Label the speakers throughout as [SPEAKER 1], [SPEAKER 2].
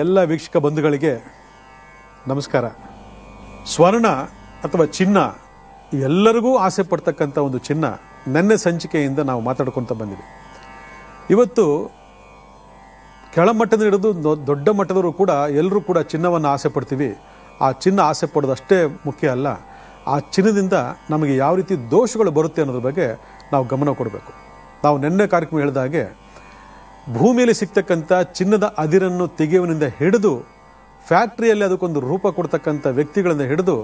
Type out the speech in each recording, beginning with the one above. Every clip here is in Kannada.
[SPEAKER 1] ಎಲ್ಲ ವೀಕ್ಷಕ ಬಂಧುಗಳಿಗೆ ನಮಸ್ಕಾರ. ಸ್ವರ್ಣ ಅಥವಾ ಚಿನ್ನ ಎಲ್ಲರಿಗೂ ಆಸೆ ಪಡ್ತಕ್ಕಂಥ ಒಂದು ಚಿನ್ನ ನೆನ್ನೆ ಸಂಚಿಕೆಯಿಂದ ನಾವು ಮಾತಾಡ್ಕೊಳ್ತಾ ಬಂದಿವಿ. ಇವತ್ತು ಕೆಳಮಟ್ಟದ ಹಿಡಿದು ದೊಡ್ಡ ಮಟ್ಟದವರು ಕೂಡ ಎಲ್ಲರೂ ಕೂಡ ಚಿನ್ನವನ್ನು ಆಸೆ ಪಡ್ತೀವಿ. ಆ ಚಿನ್ನ ಆಸೆ ಪಡೋದಷ್ಟೇ ಮುಖ್ಯ ಅಲ್ಲ, ಆ ಚಿನ್ನದಿಂದ ನಮಗೆ ಯಾವ ರೀತಿ ದೋಷಗಳು ಬರುತ್ತೆ ಅನ್ನೋದ್ರ ಬಗ್ಗೆ ನಾವು ಗಮನ ಕೊಡಬೇಕು. ನಾವು ನೆನ್ನೆ ಕಾರ್ಯಕ್ರಮ ಹೇಳಿದ ಹಾಗೆ ಭೂಮಿಯಲ್ಲಿ ಸಿಗ್ತಕ್ಕಂಥ ಚಿನ್ನದ ಅದಿರನ್ನು ತೆಗೆಯುವನಿಂದ ಹಿಡಿದು ಫ್ಯಾಕ್ಟ್ರಿಯಲ್ಲಿ ಅದಕ್ಕೊಂದು ರೂಪ ಕೊಡ್ತಕ್ಕಂಥ ವ್ಯಕ್ತಿಗಳಿಂದ ಹಿಡಿದು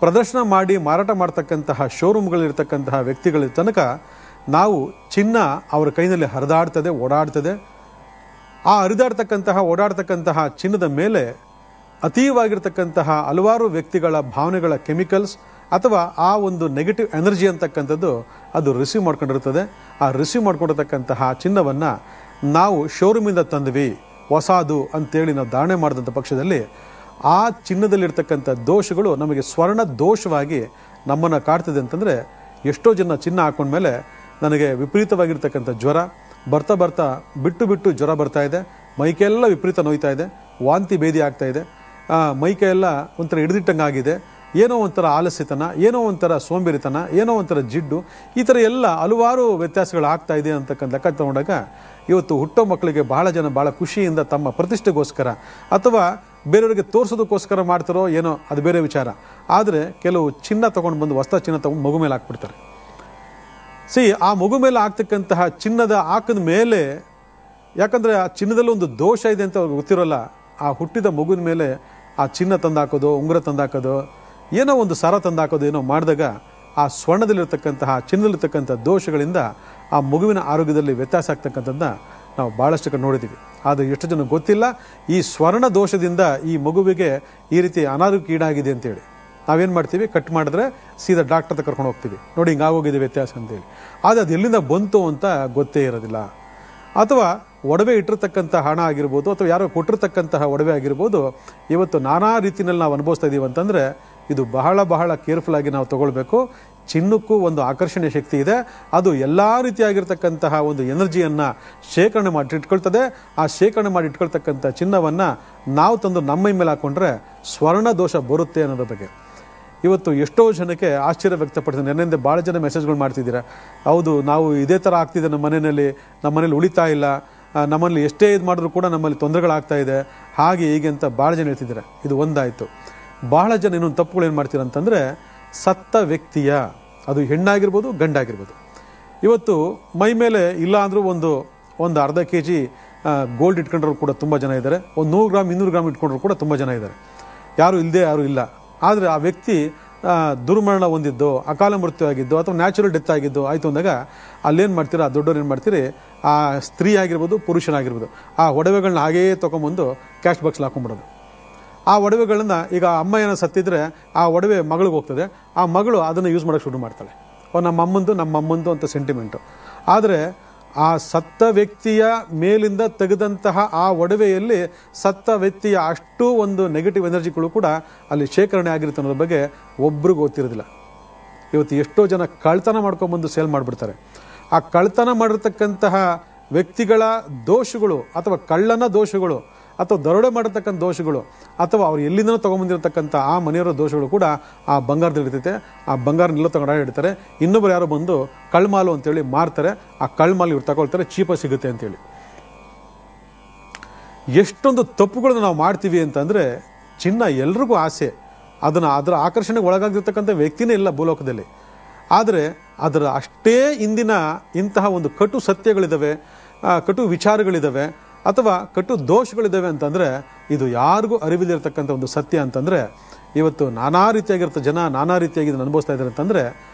[SPEAKER 1] ಪ್ರದರ್ಶನ ಮಾಡಿ ಮಾರಾಟ ಮಾಡ್ತಕ್ಕಂತಹ ಶೋರೂಮ್ಗಳಿರ್ತಕ್ಕಂತಹ ವ್ಯಕ್ತಿಗಳ ತನಕ ನಾವು ಚಿನ್ನ ಅವರ ಕೈನಲ್ಲಿ ಹರಿದಾಡ್ತದೆ, ಓಡಾಡ್ತದೆ. ಆ ಓಡಾಡ್ತಕ್ಕಂತಹ ಚಿನ್ನದ ಮೇಲೆ ಅತೀವಾಗಿರ್ತಕ್ಕಂತಹ ಹಲವಾರು ವ್ಯಕ್ತಿಗಳ ಭಾವನೆಗಳ ಕೆಮಿಕಲ್ಸ್ ಅಥವಾ ಆ ಒಂದು ನೆಗೆಟಿವ್ ಎನರ್ಜಿ ಅಂತಕ್ಕಂಥದ್ದು ಅದು ರಿಸೀವ್ ಮಾಡ್ಕೊಂಡಿರ್ತದೆ. ಆ ರಿಸೀವ್ ಮಾಡ್ಕೊಂಡಿರ್ತಕ್ಕಂತಹ ಚಿನ್ನವನ್ನು ನಾವು ಶೋರೂಮಿಂದ ತಂದ್ವಿ ಹೊಸದು ಅಂತೇಳಿ ನಾವು ಧಾರಣೆ ಮಾಡಿದಂಥ ಪಕ್ಷದಲ್ಲಿ ಆ ಚಿನ್ನದಲ್ಲಿರ್ತಕ್ಕಂಥ ದೋಷಗಳು ನಮಗೆ ಸ್ವರ್ಣ ದೋಷವಾಗಿ ನಮ್ಮನ್ನು ಕಾಡ್ತದೆ. ಅಂತಂದರೆ ಎಷ್ಟೋ ಜನ ಚಿನ್ನ ಹಾಕೊಂಡ್ಮೇಲೆ ನನಗೆ ವಿಪರೀತವಾಗಿರ್ತಕ್ಕಂಥ ಜ್ವರ ಬರ್ತಾ ಬಿಟ್ಟು ಜ್ವರ ಬರ್ತಾ ಇದೆ, ಮೈಕೆಲ್ಲ ವಿಪರೀತ ನೋಯ್ತಾ ಇದೆ, ವಾಂತಿ ಭೇದಿ ಆಗ್ತಾ ಇದೆ, ಮೈಕೆಲ್ಲ ಒಂಥರ ಹಿಡಿದಿಟ್ಟಂಗಾಗಿದೆ, ಏನೋ ಒಂಥರ ಆಲಸ್ಯತನ, ಏನೋ ಒಂಥರ ಸೋಂಬೇರಿತನ, ಏನೋ ಒಂಥರ ಜಿಡ್ಡು, ಈ ಥರ ಎಲ್ಲ ಹಲವಾರು ವ್ಯತ್ಯಾಸಗಳು ಆಗ್ತಾ ಇದೆ ಅಂತಕ್ಕಂಥ ಲೆಕ್ಕ ತಗೊಂಡಾಗ ಇವತ್ತು ಹುಟ್ಟೋ ಮಕ್ಕಳಿಗೆ ಭಾಳ ಖುಷಿಯಿಂದ ತಮ್ಮ ಪ್ರತಿಷ್ಠೆಗೋಸ್ಕರ ಅಥವಾ ಬೇರೆಯವರಿಗೆ ತೋರಿಸೋದಕ್ಕೋಸ್ಕರ ಮಾಡ್ತಾರೋ ಏನೋ ಅದು ಬೇರೆ ವಿಚಾರ. ಆದರೆ ಕೆಲವು ಚಿನ್ನ ತೊಗೊಂಡು ಬಂದು ಹೊಸ ಚಿನ್ನ ತೊಗೊಂಡು ಮಗು ಮೇಲೆ ಹಾಕ್ಬಿಡ್ತಾರೆ. ಆ ಮಗು ಮೇಲೆ ಹಾಕ್ತಕ್ಕಂತಹ ಚಿನ್ನದ ಹಾಕಿದ ಮೇಲೆ, ಯಾಕಂದರೆ ಆ ಚಿನ್ನದಲ್ಲಿ ಒಂದು ದೋಷ ಇದೆ ಅಂತ ಅವ್ರಿಗೆ ಗೊತ್ತಿರೋಲ್ಲ, ಆ ಹುಟ್ಟಿದ ಮಗುವಿನ ಮೇಲೆ ಆ ಚಿನ್ನ ತಂದಾಕೋದು, ಉಂಗುರ ತಂದಾಕೋದು, ಏನೋ ಒಂದು ಸರ ತಂದಾಕೋದು ಏನೋ ಮಾಡಿದಾಗ ಆ ಸ್ವರ್ಣದಲ್ಲಿರ್ತಕ್ಕಂತಹ ಚಿನ್ನದಲ್ಲಿರ್ತಕ್ಕಂಥ ದೋಷಗಳಿಂದ ಆ ಮಗುವಿನ ಆರೋಗ್ಯದಲ್ಲಿ ವ್ಯತ್ಯಾಸ ಆಗ್ತಕ್ಕಂಥದ್ದನ್ನ ನಾವು ಭಾಳಷ್ಟು ಕಡೆ ನೋಡಿದ್ದೀವಿ. ಆದರೆ ಎಷ್ಟು ಜನ ಗೊತ್ತಿಲ್ಲ ಈ ಸ್ವರ್ಣ ದೋಷದಿಂದ ಈ ಮಗುವಿಗೆ ಈ ರೀತಿ ಅನಾರೋಗ್ಯ ಈಡಾಗಿದೆ ಅಂತೇಳಿ. ನಾವೇನು ಮಾಡ್ತೀವಿ, ಕಟ್ ಮಾಡಿದ್ರೆ ಸೀದಾ ಡಾಕ್ಟರ್ ಹತ್ರ ಕರ್ಕೊಂಡು ಹೋಗ್ತೀವಿ, ನೋಡಿ ಹಿಂಗಾಗೋಗಿದೆ ವ್ಯತ್ಯಾಸ ಅಂತೇಳಿ. ಆದರೆ ಅದು ಎಲ್ಲಿಂದ ಬಂತು ಅಂತ ಗೊತ್ತೇ ಇರೋದಿಲ್ಲ. ಅಥವಾ ಒಡವೆ ಇಟ್ಟಿರ್ತಕ್ಕಂಥ ಹಣ ಆಗಿರ್ಬೋದು ಅಥವಾ ಯಾರೋ ಕೊಟ್ಟಿರ್ತಕ್ಕಂತಹ ಒಡವೆ ಆಗಿರ್ಬೋದು, ಇವತ್ತು ನಾನಾ ರೀತಿಯಲ್ಲಿ ನಾವು ಅನುಭವಿಸ್ತಾ ಇದ್ದೀವಿ ಅಂತಂದರೆ ಇದು ಬಹಳ ಕೇರ್ಫುಲ್ ಆಗಿ ನಾವು ತಗೊಳ್ಬೇಕು. ಚಿನ್ನಕ್ಕೂ ಒಂದು ಆಕರ್ಷಣೀಯ ಶಕ್ತಿ ಇದೆ, ಅದು ಎಲ್ಲ ರೀತಿಯಾಗಿರ್ತಕ್ಕಂತಹ ಒಂದು ಎನರ್ಜಿಯನ್ನು ಶೇಖರಣೆ ಮಾಡಿ ಇಟ್ಕೊಳ್ತದೆ. ಆ ಶೇಖರಣೆ ಮಾಡಿ ಇಟ್ಕೊಳ್ತಕ್ಕಂಥ ಚಿನ್ನವನ್ನು ನಾವು ತಂದು ನಮ್ಮ ಮೇಲೆ ಹಾಕ್ಕೊಂಡ್ರೆ ಸ್ವರ್ಣ ದೋಷ ಬರುತ್ತೆ ಅನ್ನೋದ್ರ ಬಗ್ಗೆ ಇವತ್ತು ಎಷ್ಟೋ ಜನಕ್ಕೆ ಆಶ್ಚರ್ಯ ವ್ಯಕ್ತಪಡ್ತೀನಿ. ನನ್ನಿಂದ ಭಾಳ ಜನ ಮೆಸೇಜ್ಗಳು ಮಾಡ್ತಿದ್ದೀರಾ, ಹೌದು ನಾವು ಇದೇ ಥರ ಆಗ್ತಿದೆ, ನಮ್ಮ ಮನೇಲಿ ಉಳಿತಾ ಇಲ್ಲ, ನಮ್ಮಲ್ಲಿ ಎಷ್ಟೇ ಇದು ಮಾಡಿದ್ರು ಕೂಡ ನಮ್ಮಲ್ಲಿ ತೊಂದರೆಗಳಾಗ್ತಾ ಇದೆ, ಹಾಗೆ ಹೀಗೆ ಅಂತ ಭಾಳ ಜನ ಹೇಳ್ತಿದ್ದಾರೆ. ಇದು ಒಂದಾಯಿತು. ಭಾಳ ಜನ ಇನ್ನೊಂದು ತಪ್ಪುಗಳು ಏನು ಮಾಡ್ತೀರ ಅಂತಂದರೆ, ಸತ್ತ ವ್ಯಕ್ತಿಯ, ಅದು ಹೆಣ್ಣಾಗಿರ್ಬೋದು ಗಂಡಾಗಿರ್ಬೋದು, ಇವತ್ತು ಮೈ ಮೇಲೆ ಇಲ್ಲ ಅಂದರೂ ಒಂದು ಅರ್ಧ kg ಗೋಲ್ಡ್ ಇಟ್ಕೊಂಡ್ರು ಕೂಡ ತುಂಬ ಜನ ಇದ್ದಾರೆ, ಒಂದು 100 ಗ್ರಾಮ್ 200 ಗ್ರಾಮ್ ಇಟ್ಕೊಂಡ್ರು ಕೂಡ ತುಂಬ ಜನ ಇದ್ದಾರೆ. ಯಾರು ಇಲ್ಲ. ಆದರೆ ಆ ವ್ಯಕ್ತಿ ದುರ್ಮರಣ ಹೊಂದಿದ್ದು, ಅಕಾಲ ಮೃತ್ಯು ಆಗಿದ್ದು ಅಥವಾ ನ್ಯಾಚುರಲ್ ಡೆತ್ ಆಗಿದ್ದು ಆಯಿತು ಅಂದಾಗ ಅಲ್ಲೇನು ಮಾಡ್ತೀರಾ, ದೊಡ್ಡವ್ರು ಏನು ಮಾಡ್ತೀರಿ, ಆ ಸ್ತ್ರೀ ಆಗಿರ್ಬೋದು ಪುರುಷನಾಗಿರ್ಬೋದು ಆ ಒಡವೆಗಳನ್ನ ಹಾಗೆಯೇ ತೊಗೊಂಬಂದು ಕ್ಯಾಶ್ ಬಾಕ್ಸ್ಲಿ ಹಾಕೊಂಡ್ಬಿಡೋದು. ಆ ಒಡವೆಗಳನ್ನ ಈಗ ಅಮ್ಮ ಏನೋ ಸತ್ತಿದ್ರೆ ಆ ಒಡವೆ ಮಗಳಿಗೆ ಹೋಗ್ತದೆ, ಆ ಮಗಳು ಅದನ್ನು ಯೂಸ್ ಮಾಡೋಕ್ಕೆ ಶುರು ಮಾಡ್ತಾಳೆ, ನಮ್ಮ ಅಮ್ಮಂದು ಅಂತ ಸೆಂಟಿಮೆಂಟು. ಆದರೆ ಆ ಸತ್ತ ವ್ಯಕ್ತಿಯ ಮೇಲಿಂದ ತೆಗೆದಂತಹ ಆ ಒಡವೆಯಲ್ಲಿ ಸತ್ತ ವ್ಯಕ್ತಿಯ ಅಷ್ಟು ಒಂದು ನೆಗೆಟಿವ್ ಎನರ್ಜಿಗಳು ಕೂಡ ಅಲ್ಲಿ ಶೇಖರಣೆ ಆಗಿರುತ್ತೆ ಅನ್ನೋದ್ರ ಬಗ್ಗೆ ಒಬ್ರಿಗೂ ಗೊತ್ತಿರೋದಿಲ್ಲ. ಇವತ್ತು ಎಷ್ಟೋ ಜನ ಕಳ್ತನ ಮಾಡ್ಕೊಂಡ್ಬಂದು ಸೇಲ್ ಮಾಡಿಬಿಡ್ತಾರೆ. ಆ ಕಳ್ತನ ಮಾಡಿರ್ತಕ್ಕಂತಹ ವ್ಯಕ್ತಿಗಳ ದೋಷಗಳು ಅಥವಾ ಕಳ್ಳನ ದೋಷಗಳು ಅಥವಾ ದರೋಡೆ ಮಾಡಿರ್ತಕ್ಕಂಥ ದೋಷಗಳು ಅಥವಾ ಅವ್ರು ಎಲ್ಲಿಂದನೂ ತೊಗೊಂಬಂದಿರತಕ್ಕಂಥ ಆ ಮನೆಯವರ ದೋಷಗಳು ಕೂಡ ಆ ಬಂಗಾರದಲ್ಲಿ ಇರ್ತೈತೆ. ಆ ಬಂಗಾರನೆಲ್ಲ ತಗೊಂಡು ಇಡ್ತಾರೆ, ಇನ್ನೊಬ್ಬರು ಯಾರೋ ಬಂದು ಕಳ್ಮಾಲು ಅಂತೇಳಿ ಮಾರ್ತಾರೆ, ಆ ಕಳ್ಮಾಲು ಇವ್ರು ತಗೊಳ್ತಾರೆ, ಚೀಪ ಸಿಗುತ್ತೆ ಅಂತೇಳಿ. ಎಷ್ಟೊಂದು ತಪ್ಪುಗಳನ್ನು ನಾವು ಮಾಡ್ತೀವಿ ಅಂತಂದರೆ, ಚಿನ್ನ ಎಲ್ರಿಗೂ ಆಸೆ, ಅದರ ಆಕರ್ಷಣೆಗೆ ಒಳಗಾಗಿರ್ತಕ್ಕಂಥ ವ್ಯಕ್ತಿನೇ ಇಲ್ಲ ಭೂಲೋಕದಲ್ಲಿ. ಆದರೆ ಅದರ ಅಷ್ಟೇ ಇಂದಿನ ಇಂತಹ ಒಂದು ಕಟು ಸತ್ಯಗಳಿದ್ದಾವೆ, ಕಟು ವಿಚಾರಗಳಿದ್ದಾವೆ ಅಥವಾ ಕಟು ದೋಷಗಳಿದ್ದಾವೆ ಅಂತಂದರೆ ಇದು ಯಾರಿಗೂ ಅರಿವಿದಿರತಕ್ಕಂಥ ಒಂದು ಸತ್ಯ ಅಂತಂದರೆ, ಇವತ್ತು ನಾನಾ ರೀತಿಯಾಗಿರ್ತ ಜನ ನಾನಾ ರೀತಿಯಾಗಿ ಇದನ್ನು ಅನುಭವಿಸ್ತಾ ಇದ್ದಾರೆ ಅಂತಂದರೆ,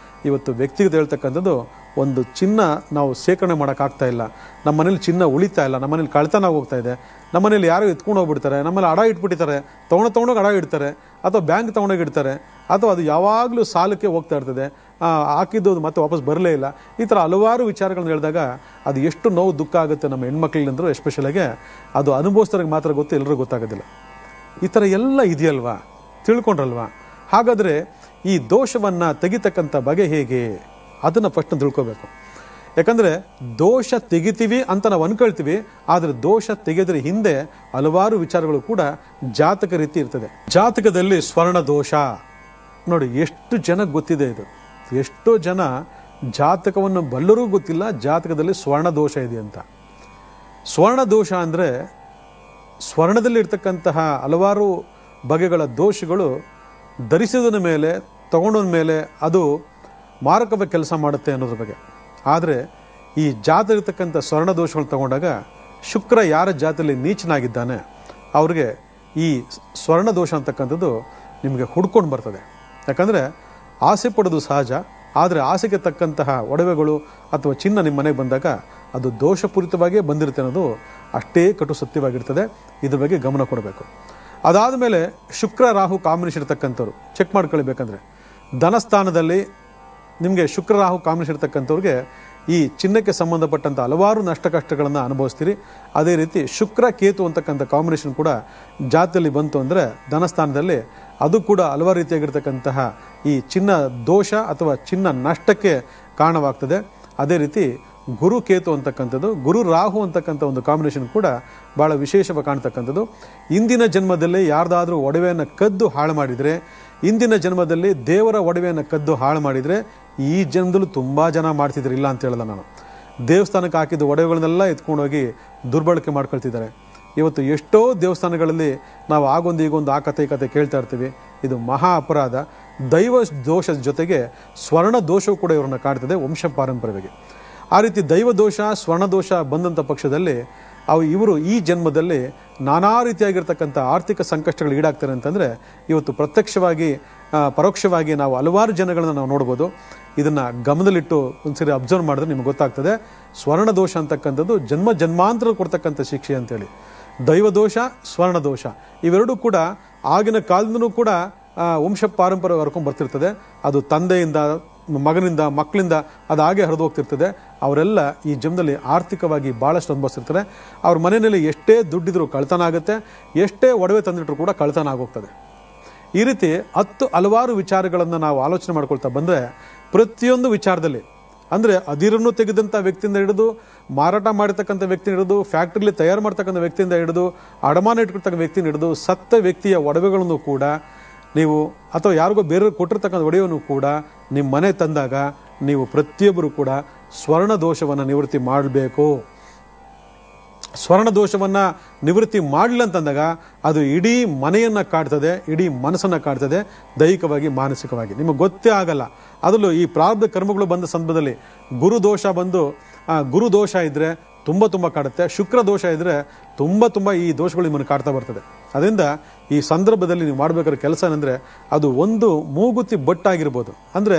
[SPEAKER 1] ಇವತ್ತು ವ್ಯಕ್ತಿಗತ ಹೇಳ್ತಕ್ಕಂಥದ್ದು ಒಂದು ಚಿನ್ನ ನಾವು ಶೇಖರಣೆ ಮಾಡೋಕ್ಕಾಗ್ತಾ ಇಲ್ಲ, ನಮ್ಮ ಮನೇಲಿ ಚಿನ್ನ ಉಳಿತಾ ಇಲ್ಲ, ನಮ್ಮ ಮನೇಲಿ ಕಳ್ತನ ಹೋಗ್ತಾ ಇದೆ, ನಮ್ಮ ಮನೇಲಿ ಯಾರೋ ಎತ್ಕೊಂಡು ಹೋಗ್ಬಿಡ್ತಾರೆ, ನಮ್ಮಲ್ಲಿ ಅಡ ಇಟ್ಬಿಟ್ಟಿರ್ತಾರೆ, ತೊಗೊಂಡೋಗಿ ಅಡ ಇಡ್ತಾರೆ ಅಥವಾ ಬ್ಯಾಂಕ್ ತೊಗೊಂಡೋಗಿ ಇಡ್ತಾರೆ, ಅಥವಾ ಅದು ಯಾವಾಗಲೂ ಸಾಲಕ್ಕೆ ಹೋಗ್ತಾ ಇರ್ತದೆ, ಹಾಕಿದ್ದು ಮತ್ತೆ ವಾಪಸ್ ಬರಲೇ ಇಲ್ಲ. ಈ ಥರ ಹಲವಾರು ವಿಚಾರಗಳನ್ನ ಹೇಳಿದಾಗ ಅದು ಎಷ್ಟು ನೋವು ದುಃಖ ಆಗುತ್ತೆ ನಮ್ಮ ಹೆಣ್ಮಕ್ಳಿಗಂದ್ರೂ ಎಸ್ಪೆಷಲಾಗೆ. ಅದು ಅನುಭವಿಸ್ದವ್ರಿಗೆ ಮಾತ್ರ ಗೊತ್ತು, ಎಲ್ಲರಿಗೂ ಗೊತ್ತಾಗೋದಿಲ್ಲ. ಈ ಥರ ಎಲ್ಲ ಇದೆಯಲ್ವಾ, ತಿಳ್ಕೊಂಡ್ರಲ್ವಾ? ಹಾಗಾದರೆ ಈ ದೋಷವನ್ನು ತೆಗಿತಕ್ಕಂಥ ಬಗೆ ಹೇಗೆ ಅದನ್ನು ಫಸ್ಟ್ ತಿಳ್ಕೋಬೇಕು. ಯಾಕಂದರೆ ದೋಷ ತೆಗಿತೀವಿ ಅಂತ ನಾವು ಅನ್ಕೊಳ್ತೀವಿ, ಆದರೆ ದೋಷ ತೆಗೆದ್ರ ಹಿಂದೆ ಹಲವಾರು ವಿಚಾರಗಳು ಕೂಡ ಜಾತಕ ರೀತಿ ಇರ್ತದೆ. ಜಾತಕದಲ್ಲಿ ಸ್ವರ್ಣ ದೋಷ ನೋಡಿ, ಎಷ್ಟು ಜನ ಗೊತ್ತಿದೆ ಇದು. ಎಷ್ಟೋ ಜನ ಜಾತಕವನ್ನು ಬಲ್ಲರೂ ಗೊತ್ತಿಲ್ಲ ಜಾತಕದಲ್ಲಿ ಸ್ವರ್ಣ ದೋಷ ಇದೆ ಅಂತ. ಸ್ವರ್ಣ ದೋಷ ಅಂದರೆ ಸ್ವರ್ಣದಲ್ಲಿ ಇರ್ತಕ್ಕಂತಹ ಹಲವಾರು ಬಗೆಗಳ ದೋಷಗಳು ಧರಿಸಿದ ಮೇಲೆ ತಗೊಂಡ ಮೇಲೆ ಅದು ಮಾರಕವಾಗಿ ಕೆಲಸ ಮಾಡುತ್ತೆ ಅನ್ನೋದ್ರ ಬಗ್ಗೆ. ಆದರೆ ಈ ಜಾತ ಇರ್ತಕ್ಕಂಥ ಸ್ವರ್ಣ ದೋಷಗಳು ತಗೊಂಡಾಗ ಶುಕ್ರ ಯಾರ ಜಾತಿಯಲ್ಲಿ ನೀಚನಾಗಿದ್ದಾನೆ ಅವ್ರಿಗೆ ಈ ಸ್ವರ್ಣ ದೋಷ ಅಂತಕ್ಕಂಥದ್ದು ನಿಮಗೆ ಹುಡ್ಕೊಂಡು ಬರ್ತದೆ. ಯಾಕಂದರೆ ಆಸೆ ಪಡೋದು ಸಹಜ, ಆದರೆ ಆಸೆಗೆ ತಕ್ಕಂತಹ ಒಡವೆಗಳು ಅಥವಾ ಚಿನ್ನ ನಿಮ್ಮ ಮನೆಗೆ ಬಂದಾಗ ಅದು ದೋಷಪೂರಿತವಾಗಿಯೇ ಬಂದಿರುತ್ತೆ ಅನ್ನೋದು ಅಷ್ಟೇ ಕಟು ಸತ್ಯವಾಗಿರ್ತದೆ. ಇದ್ರ ಬಗ್ಗೆ ಗಮನ ಕೊಡಬೇಕು. ಅದಾದ ಮೇಲೆ ಶುಕ್ರ ರಾಹು ಕಾಂಬಿನೇಷನ್ ಇರ್ತಕ್ಕಂಥವ್ರು ಚೆಕ್ ಮಾಡ್ಕೊಳ್ಬೇಕಂದ್ರೆ ಧನಸ್ಥಾನದಲ್ಲಿ ನಿಮಗೆ ಶುಕ್ರ ರಾಹು ಕಾಂಬಿನೇಷನ್ ಇರ್ತಕ್ಕಂಥವ್ರಿಗೆ ಈ ಚಿನ್ನಕ್ಕೆ ಸಂಬಂಧಪಟ್ಟಂಥ ಹಲವಾರು ನಷ್ಟ ಕಷ್ಟಗಳನ್ನು ಅನುಭವಿಸ್ತೀರಿ. ಅದೇ ರೀತಿ ಶುಕ್ರ ಕೇತು ಅಂತಕ್ಕಂಥ ಕಾಂಬಿನೇಷನ್ ಕೂಡ ಜಾತಿಯಲ್ಲಿ ಬಂತು ಅಂದರೆ ಧನಸ್ಥಾನದಲ್ಲಿ ಅದು ಕೂಡ ಹಲವಾರು ರೀತಿಯಾಗಿರ್ತಕ್ಕಂತಹ ಈ ಚಿನ್ನ ದೋಷ ಅಥವಾ ಚಿನ್ನ ನಷ್ಟಕ್ಕೆ ಕಾರಣವಾಗ್ತದೆ. ಅದೇ ರೀತಿ ಗುರು ಕೇತು ಅಂತಕ್ಕಂಥದ್ದು, ಗುರು ರಾಹು ಅಂತಕ್ಕಂಥ ಒಂದು ಕಾಂಬಿನೇಷನ್ ಕೂಡ ಭಾಳ ವಿಶೇಷವಾಗಿ ಕಾಣ್ತಕ್ಕಂಥದ್ದು. ಇಂದಿನ ಜನ್ಮದಲ್ಲಿ ಯಾರ್ದಾದ್ರೂ ಒಡವೆಯನ್ನು ಕದ್ದು ಹಾಳು ಮಾಡಿದರೆ, ಇಂದಿನ ಜನ್ಮದಲ್ಲಿ ದೇವರ ಒಡವೆಯನ್ನು ಕದ್ದು ಹಾಳು ಮಾಡಿದರೆ ಈ ಜನ್ಮದಲ್ಲೂ ತುಂಬ ಜನ ಮಾಡ್ತಿದ್ರು, ಇಲ್ಲ ಅಂತ ಹೇಳಲ್ಲ ನಾನು. ದೇವಸ್ಥಾನಕ್ಕೆ ಹಾಕಿದ್ದು ಒಡವೆಗಳನ್ನೆಲ್ಲ ಎತ್ಕೊಂಡೋಗಿ ದುರ್ಬಳಕೆ ಮಾಡ್ಕೊಳ್ತಿದ್ದಾರೆ. ಇವತ್ತು ಎಷ್ಟೋ ದೇವಸ್ಥಾನಗಳಲ್ಲಿ ನಾವು ಆಗೊಂದು ಈಗೊಂದು ಆ ಕತೆ ಈ ಕತೆ ಕೇಳ್ತಾ ಇರ್ತೀವಿ. ಇದು ಮಹಾ ಅಪರಾಧ. ದೈವ ದೋಷದ ಜೊತೆಗೆ ಸ್ವರ್ಣ ದೋಷವೂ ಕೂಡ ಇವ್ರನ್ನ ಕಾಡ್ತದೆ ವಂಶ ಪಾರಂಪರ್ಯವಾಗಿ. ಆ ರೀತಿ ದೈವ ದೋಷ ಸ್ವರ್ಣ ದೋಷ ಬಂದಂಥ ಪಕ್ಷದಲ್ಲಿ ಇವರು ಈ ಜನ್ಮದಲ್ಲಿ ನಾನಾ ರೀತಿಯಾಗಿರ್ತಕ್ಕಂಥ ಆರ್ಥಿಕ ಸಂಕಷ್ಟಗಳು ಈಡಾಗ್ತಾರೆ ಅಂತಂದರೆ ಇವತ್ತು ಪ್ರತ್ಯಕ್ಷವಾಗಿ ಪರೋಕ್ಷವಾಗಿ ನಾವು ಹಲವಾರು ಜನಗಳನ್ನ ನಾವು ನೋಡ್ಬೋದು. ಇದನ್ನು ಗಮನದಲ್ಲಿಟ್ಟು ಒಂದ್ಸರಿ ಅಬ್ಸರ್ವ್ ಮಾಡಿದ್ರೆ ನಿಮ್ಗೆ ಗೊತ್ತಾಗ್ತದೆ. ಸ್ವರ್ಣ ದೋಷ ಅಂತಕ್ಕಂಥದ್ದು ಜನ್ಮ ಜನ್ಮಾಂತರ ಕೊಡ್ತಕ್ಕಂಥ ಶಿಕ್ಷೆ ಅಂತೇಳಿ. ದೈವ ದೋಷ ಸ್ವರ್ಣ ದೋಷ ಇವೆರಡೂ ಕೂಡ ಆಗಿನ ಕಾಲದಿಂದಲೂ ಕೂಡ ವಂಶ ಪಾರಂಪರ್ಯ ಹೊರ್ಕೊಂಡು ಬರ್ತಿರ್ತದೆ. ಅದು ತಂದೆಯಿಂದ ಮಗನಿಂದ ಮಕ್ಕಳಿಂದ ಅದು ಹಾಗೆ ಹರಿದು ಹೋಗ್ತಿರ್ತದೆ. ಅವರೆಲ್ಲ ಈ ಜನ್ಮದಲ್ಲಿ ಆರ್ಥಿಕವಾಗಿ ಭಾಳಷ್ಟು ಅನುಭವಿಸ್ತಿರ್ತಾರೆ. ಅವ್ರ ಮನೆಯಲ್ಲಿ ಎಷ್ಟೇ ದುಡ್ಡಿದ್ರು ಕಳ್ತನ ಆಗುತ್ತೆ, ಎಷ್ಟೇ ಒಡವೆ ತಂದಿಟ್ರು ಕೂಡ ಕಳ್ತನ ಆಗೋಗ್ತದೆ. ಈ ರೀತಿ ಹಲವಾರು ವಿಚಾರಗಳನ್ನು ನಾವು ಆಲೋಚನೆ ಮಾಡ್ಕೊಳ್ತಾ ಬಂದರೆ ಪ್ರತಿಯೊಂದು ವಿಚಾರದಲ್ಲಿ ಅಂದರೆ ಅದಿರನ್ನು ತೆಗೆದಂಥ ವ್ಯಕ್ತಿಯಿಂದ ಹಿಡಿದು ಮಾರಾಟ ಮಾಡಿರ್ತಕ್ಕಂಥ ವ್ಯಕ್ತಿನ ಹಿಡಿದು ಫ್ಯಾಕ್ಟ್ರಿಲಿ ತಯಾರು ಮಾಡ್ತಕ್ಕಂಥ ವ್ಯಕ್ತಿಯಿಂದ ಹಿಡಿದು ಅಡಮಾನ ಇಟ್ಕೊಳ್ತಕ್ಕಂಥ ವ್ಯಕ್ತಿನ ಹಿಡಿದು ಸತ್ತ ವ್ಯಕ್ತಿಯ ಒಡವೆಗಳನ್ನು ಕೂಡ ನೀವು ಅಥವಾ ಯಾರಿಗೋ ಬೇರೆಯವ್ರು ಕೊಟ್ಟಿರ್ತಕ್ಕಂಥ ಒಡೆಯನ್ನು ಕೂಡ ನಿಮ್ಮ ಮನೆ ತಂದಾಗ ನೀವು ಪ್ರತಿಯೊಬ್ಬರು ಕೂಡ ಸ್ವರ್ಣ ದೋಷವನ್ನು ನಿವೃತ್ತಿ ಮಾಡಬೇಕು. ಸ್ವರ್ಣ ದೋಷವನ್ನು ನಿವೃತ್ತಿ ಮಾಡಲಿಲ್ಲ ಅಂತಂದಾಗ ಅದು ಇಡೀ ಮನೆಯನ್ನು ಕಾಡ್ತದೆ, ಇಡೀ ಮನಸ್ಸನ್ನು ಕಾಡ್ತದೆ, ದೈಹಿಕವಾಗಿ ಮಾನಸಿಕವಾಗಿ. ನಿಮಗೆ ಗೊತ್ತೇ ಆಗಲ್ಲ. ಅದರಲ್ಲೂ ಈ ಪ್ರಾರಬ್ಧ ಕರ್ಮಗಳು ಬಂದ ಸಂದರ್ಭದಲ್ಲಿ ಗುರು ದೋಷ ಇದ್ದರೆ ತುಂಬ ಕಾಡುತ್ತೆ, ಶುಕ್ರ ದೋಷ ಇದ್ದರೆ ತುಂಬ ಈ ದೋಷಗಳು ನಿಮ್ಮನ್ನು ಕಾಡ್ತಾ ಬರ್ತದೆ. ಅದರಿಂದ ಈ ಸಂದರ್ಭದಲ್ಲಿ ನೀವು ಮಾಡಬೇಕಾದ ಕೆಲಸ ಏನಂದರೆ ಅದು ಒಂದು ಮೂಗುತಿ ಬೊಟ್ಟಾಗಿರ್ಬೋದು. ಅಂದರೆ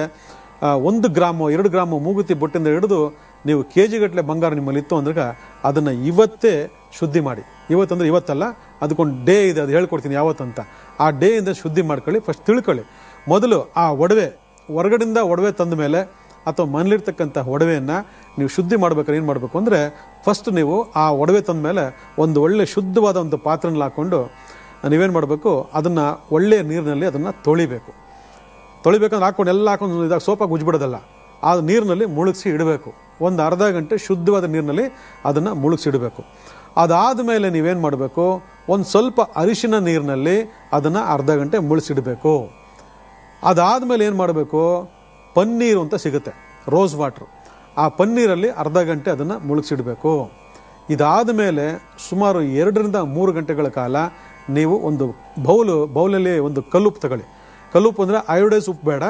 [SPEAKER 1] 1 ಗ್ರಾಮು 2 ಗ್ರಾಮು ಮೂಗುತಿ ಬೊಟ್ಟಿಂದ ಹಿಡಿದು ನೀವು KG ಗಟ್ಟಲೆ ಬಂಗಾರ ನಿಮ್ಮಲ್ಲಿ ಇತ್ತು ಅಂದ್ರೆ ಅದನ್ನು ಇವತ್ತೇ ಶುದ್ಧಿ ಮಾಡಿ. ಇವತ್ತಂದರೆ ಇವತ್ತಲ್ಲ, ಅದಕ್ಕೊಂದು ಡೇ ಇದೆ, ಅದು ಹೇಳ್ಕೊಡ್ತೀನಿ ಯಾವತ್ತಂತ. ಆ ಡೇಯಿಂದ ಶುದ್ಧಿ ಮಾಡ್ಕೊಳ್ಳಿ. ಫಸ್ಟ್ ತಿಳ್ಕೊಳ್ಳಿ. ಮೊದಲು ಆ ಒಡವೆ ಹೊರಗಡೆಯಿಂದ ಒಡವೆ ತಂದ ಮೇಲೆ ಅಥವಾ ಮನೇಲಿರ್ತಕ್ಕಂಥ ಒಡವೆಯನ್ನು ನೀವು ಶುದ್ಧಿ ಮಾಡ್ಬೇಕಾದ್ರೆ ಏನು ಮಾಡಬೇಕು ಅಂದರೆ ಫಸ್ಟ್ ನೀವು ಆ ಒಡವೆ ತಂದ ಮೇಲೆ ಒಂದು ಒಳ್ಳೆ ಶುದ್ಧವಾದ ಒಂದು ಪಾತ್ರೆನಲ್ಲಿ ಹಾಕ್ಕೊಂಡು ನೀವೇನು ಮಾಡಬೇಕು, ಅದನ್ನು ಒಳ್ಳೆಯ ನೀರಿನಲ್ಲಿ ಅದನ್ನು ತೊಳಿಬೇಕಂದ್ರೆ ಹಾಕ್ಕೊಂಡು ಎಲ್ಲ ಹಾಕೊಂಡು ಇದಾಗ ಸೋಪಾಗಿ ಉಜ್ಬಿಡೋದಲ್ಲ, ಆ ನೀರಿನಲ್ಲಿ ಮುಳುಗಿಸಿ ಇಡಬೇಕು. ಒಂದು ಅರ್ಧ ಗಂಟೆ ಶುದ್ಧವಾದ ನೀರಿನಲ್ಲಿ ಅದನ್ನು ಮುಳುಗಿಸಿ ಇಡಬೇಕು. ಅದಾದ ಮೇಲೆ ನೀವೇನು ಮಾಡಬೇಕು, ಒಂದು ಸ್ವಲ್ಪ ಅರಿಶಿನ ನೀರಿನಲ್ಲಿ ಅದನ್ನು ಅರ್ಧ ಗಂಟೆ ಮುಳುಗಿಸಿಡಬೇಕು. ಅದಾದಮೇಲೆ ಏನು ಮಾಡಬೇಕು, ಪನ್ನೀರು ಅಂತ ಸಿಗುತ್ತೆ, ರೋಸ್ ವಾಟ್ರು, ಆ ಪನ್ನೀರಲ್ಲಿ ಅರ್ಧ ಗಂಟೆ ಅದನ್ನು ಮುಳುಗಿಸಿಡಬೇಕು. ಇದಾದ ಮೇಲೆ ಸುಮಾರು 2 ರಿಂದ 3 ಗಂಟೆಗಳ ಕಾಲ ನೀವು ಒಂದು ಬೌಲಲ್ಲಿ ಒಂದು ಕಲ್ಲುಪ್ಪು ತಗೊಳ್ಳಿ. ಕಲ್ಲುಪ್ಪು ಅಂದರೆ ಅಯೋಡೈಸ್ ಉಪ್ಪು ಬೇಡ,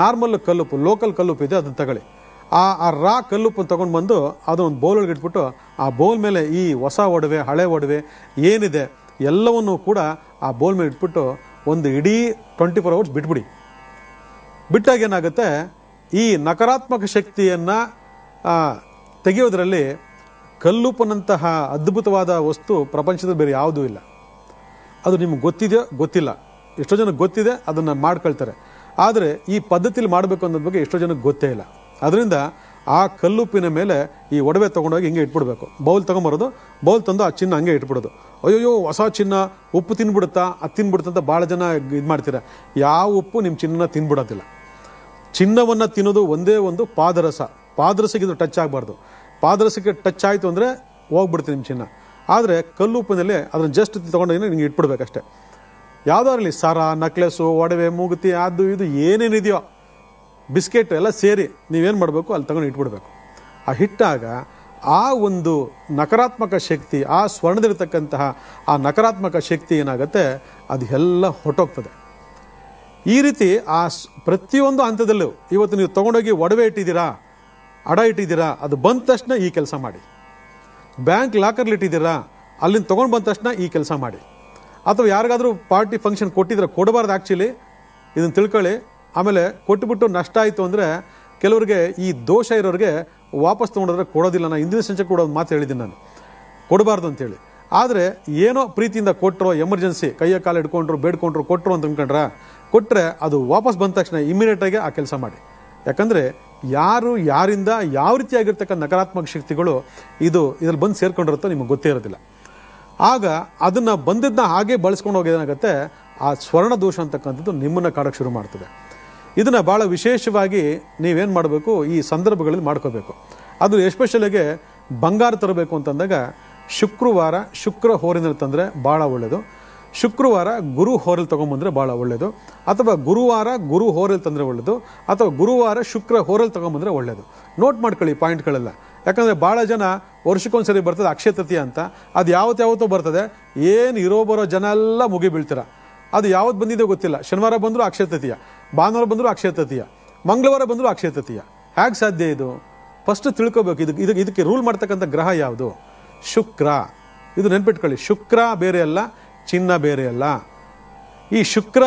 [SPEAKER 1] ನಾರ್ಮಲ್ ಕಲ್ಲುಪ್ಪು, ಲೋಕಲ್ ಕಲ್ಲುಪ್ಪು ಇದೆ, ಅದನ್ನು ತಗೊಳ್ಳಿ. ಆ ರಾ ಕಲ್ಲುಪ್ಪನ್ನು ತೊಗೊಂಡು ಬಂದು ಅದೊಂದು ಬೌಲೊಳಗೆ ಇಟ್ಬಿಟ್ಟು ಆ ಬೌಲ್ ಮೇಲೆ ಈ ಹೊಸ ಒಡವೆ ಹಳೆ ಒಡವೆ ಏನಿದೆ ಎಲ್ಲವನ್ನೂ ಕೂಡ ಆ ಬೌಲ್ ಮೇಲೆ ಇಟ್ಬಿಟ್ಟು ಒಂದು ಇಡೀ 24 hours ಬಿಟ್ಬಿಡಿ. ಬಿಟ್ಟಾಗ ಏನಾಗುತ್ತೆ, ಈ ನಕಾರಾತ್ಮಕ ಶಕ್ತಿಯನ್ನು ತೆಗೆಯೋದ್ರಲ್ಲಿ ಕಲ್ಲುಪ್ಪನಂತಹ ಅದ್ಭುತವಾದ ವಸ್ತು ಪ್ರಪಂಚದಲ್ಲಿ ಬೇರೆ ಯಾವುದೂ ಇಲ್ಲ. ಅದು ನಿಮ್ಗೆ ಗೊತ್ತಿದೆಯೋ ಗೊತ್ತಿಲ್ಲ, ಎಷ್ಟೋ ಜನಕ್ಕೆ ಗೊತ್ತಿದೆ, ಅದನ್ನು ಮಾಡ್ಕೊಳ್ತಾರೆ. ಆದರೆ ಈ ಪದ್ಧತಿಲಿ ಮಾಡಬೇಕು ಅನ್ನೋದ್ರ ಬಗ್ಗೆ ಎಷ್ಟೋ ಜನಕ್ಕೆ ಗೊತ್ತೇ ಇಲ್ಲ. ಅದರಿಂದ ಆ ಕಲ್ಲುಪ್ಪಿನ ಮೇಲೆ ಈ ಒಡವೆ ತೊಗೊಂಡೋಗಿ ಹಿಂಗೆ ಇಟ್ಬಿಡ್ಬೇಕು. ಬೌಲ್ ತೊಗೊಂಬರೋದು, ಬೌಲ್ ತಂದು ಆ ಚಿನ್ನ ಹಂಗೆ ಇಟ್ಬಿಡೋದು. ಅಯ್ಯೋ ಹೊಸ ಚಿನ್ನ ಉಪ್ಪು ತಿನ್ಬಿಡುತ್ತಾ, ಅದು ತಿನ್ಬಿಡುತ್ತಾ ಅಂತ ಭಾಳ ಜನ ಇದು ಮಾಡ್ತೀರ. ಯಾವ ಉಪ್ಪು ನಿಮ್ಮ ಚಿನ್ನನ ತಿನ್ಬಿಡೋದಿಲ್ಲ. ಚಿನ್ನವನ್ನು ತಿನ್ನೋದು ಒಂದೇ ಒಂದು ಪಾದರಸ, ಪಾದರಸಿಗೆ ಇದು ಟಚ್ ಆಗಬಾರ್ದು. ಪಾದರಸಿಗೆ ಟಚ್ ಆಯಿತು ಅಂದರೆ ಹೋಗ್ಬಿಡ್ತೀನಿ ನಿಮ್ಮ ಚಿನ್ನ. ಆದರೆ ಕಲ್ಲುಪ್ಪಿನಲ್ಲಿ ಅದನ್ನು ಜಸ್ಟ್ ತೊಗೊಂಡೋಗಿ ನಿಮಗೆ ಇಟ್ಬಿಡ್ಬೇಕಷ್ಟೆ. ಯಾವುದಾದ್ರಲ್ಲಿ ಸರ, ನಕ್ಲೆಸ್ಸು, ಒಡವೆ, ಮೂಗುತಿ, ಅದು ಇದು ಏನೇನಿದೆಯೋ ಬಿಸ್ಕೆಟ್ ಎಲ್ಲ ಸೇರಿ ನೀವೇನು ಮಾಡಬೇಕು ಅಲ್ಲಿ ತಗೊಂಡು ಇಟ್ಬಿಡ್ಬೇಕು. ಆ ಹಿಟ್ಟಾಗ ಆ ಒಂದು ನಕಾರಾತ್ಮಕ ಶಕ್ತಿ, ಆ ಸ್ವರ್ಣದಲ್ಲಿರ್ತಕ್ಕಂತಹ ಆ ನಕಾರಾತ್ಮಕ ಶಕ್ತಿ ಏನಾಗುತ್ತೆ, ಅದು ಎಲ್ಲ ಹೊಟ್ಟೋಗ್ತದೆ. ಈ ರೀತಿ ಆ ಪ್ರತಿಯೊಂದು ಹಂತದಲ್ಲೂ ಇವತ್ತು ನೀವು ತೊಗೊಂಡೋಗಿ ಒಡವೆ ಇಟ್ಟಿದ್ದೀರಾ, ಅಡ ಇಟ್ಟಿದ್ದೀರಾ, ಅದು ಬಂದ ತಕ್ಷಣ ಈ ಕೆಲಸ ಮಾಡಿ. ಬ್ಯಾಂಕ್ ಲಾಕರ್ಲಿ ಇಟ್ಟಿದ್ದೀರಾ, ಅಲ್ಲಿಂದ ತೊಗೊಂಡು ಬಂದ ತಕ್ಷಣ ಈ ಕೆಲಸ ಮಾಡಿ. ಅಥವಾ ಯಾರಿಗಾದರೂ ಪಾರ್ಟಿ ಫಂಕ್ಷನ್ ಕೊಟ್ಟಿದ್ರೆ ಕೊಡಬಾರ್ದು. ಆ್ಯಕ್ಚುಲಿ ಇದನ್ನು ತಿಳ್ಕೊಳ್ಳಿ. ಆಮೇಲೆ ಕೊಟ್ಟುಬಿಟ್ಟು ನಷ್ಟ ಆಯಿತು ಅಂದರೆ ಕೆಲವರಿಗೆ ಈ ದೋಷ ಇರೋರಿಗೆ ವಾಪಸ್ ತೊಗೊಂಡಿದ್ರೆ ಕೊಡೋದಿಲ್ಲ. ನಾನು ಹಿಂದಿನ ಸಂಚೆ ಕೂಡ ಒಂದು ಮಾತು ಹೇಳಿದ್ದೀನಿ, ನಾನು ಕೊಡಬಾರ್ದು ಅಂತೇಳಿ. ಆದರೆ ಏನೋ ಪ್ರೀತಿಯಿಂದ ಕೊಟ್ಟರು, ಎಮರ್ಜೆನ್ಸಿ ಕೈಯ ಕಾಲು ಹಿಡ್ಕೊಂಡ್ರು, ಬೇಡ್ಕೊಂಡ್ರು, ಕೊಟ್ಟರು ಅಂತ ಅಂದ್ಕೊಂಡ್ರೆ ಕೊಟ್ಟರೆ ಅದು ವಾಪಸ್ ಬಂದ ತಕ್ಷಣ ಇಮಿಡಿಯೇಟಾಗಿ ಆ ಕೆಲಸ ಮಾಡಿ. ಯಾಕಂದರೆ ಯಾರು ಯಾರಿಂದ ಯಾವ ರೀತಿಯಾಗಿರ್ತಕ್ಕಂಥ ನಕಾರಾತ್ಮಕ ಶಕ್ತಿಗಳು ಇದ್ರಲ್ಲಿ ಬಂದು ಸೇರ್ಕೊಂಡಿರುತ್ತೋ ನಿಮಗೆ ಗೊತ್ತೇ ಇರೋದಿಲ್ಲ. ಆಗ ಅದನ್ನು ಬಂದಿದ್ದನ್ನ ಹಾಗೆ ಬಳಸ್ಕೊಂಡು ಹೋಗೋದೇನಾಗುತ್ತೆ, ಆ ಸ್ವರ್ಣ ದೋಷ ಅಂತಕ್ಕಂಥದ್ದು ನಿಮ್ಮನ್ನು ಕಾಡೋಕ್ಕೆ ಶುರು ಮಾಡ್ತದೆ. ಇದನ್ನು ಭಾಳ ವಿಶೇಷವಾಗಿ ನೀವೇನು ಮಾಡಬೇಕು, ಈ ಸಂದರ್ಭಗಳಲ್ಲಿ ಮಾಡ್ಕೋಬೇಕು. ಅದು ಎಸ್ಪೆಷಲಿಗೆ ಬಂಗಾರ ತರಬೇಕು ಅಂತಂದಾಗ ಶುಕ್ರವಾರ ಶುಕ್ರ ಹೋರಿನಲ್ಲಿ ತಂದರೆ ಭಾಳ ಒಳ್ಳೆಯದು. ಶುಕ್ರವಾರ ಗುರು ಹೋರಲ್ಲಿ ತೊಗೊಂಬಂದರೆ ಭಾಳ ಒಳ್ಳೆಯದು. ಅಥವಾ ಗುರುವಾರ ಗುರು ಹೋರಲ್ಲಿ ತಂದರೆ ಒಳ್ಳೆಯದು. ಅಥವಾ ಗುರುವಾರ ಶುಕ್ರ ಹೋರಲ್ಲಿ ತೊಗೊಂಬಂದರೆ ಒಳ್ಳೆಯದು. ನೋಟ್ ಮಾಡ್ಕೊಳ್ಳಿ ಪಾಯಿಂಟ್ಗಳೆಲ್ಲ. ಯಾಕಂದರೆ ಭಾಳ ಜನ ವರ್ಷಕ್ಕೊಂದ್ಸರಿ ಬರ್ತದೆ ಅಕ್ಷಯ ತೃತೀಯ ಅಂತ, ಅದು ಯಾವತ್ತೋ ಬರ್ತದೆ. ಏನು ಇರೋ ಬರೋ ಜನ ಎಲ್ಲ ಮುಗಿ ಬೀಳ್ತೀರ. ಅದು ಯಾವತ್ತು ಬಂದಿದೆ ಗೊತ್ತಿಲ್ಲ. ಶನಿವಾರ ಬಂದರೂ ಅಕ್ಷಯ ತೃತೀಯ, ಭಾನುವಾರ ಬಂದರೂ ಅಕ್ಷಯ ತೃತೀಯ, ಮಂಗಳವಾರ ಬಂದರೂ ಅಕ್ಷಯ ತೃತೀಯ. ಹೇಗೆ ಸಾಧ್ಯ ಇದು? ಫಸ್ಟ್ ತಿಳ್ಕೊಬೇಕು. ಇದಕ್ಕೆ ರೂಲ್ ಮಾಡ್ತಕ್ಕಂಥ ಗ್ರಹ ಯಾವುದು? ಶುಕ್ರ. ಇದು ನೆನ್ಪಿಟ್ಕೊಳ್ಳಿ. ಶುಕ್ರ ಬೇರೆ ಅಲ್ಲ, ಚಿನ್ನ ಬೇರೆ ಅಲ್ಲ. ಈ ಶುಕ್ರ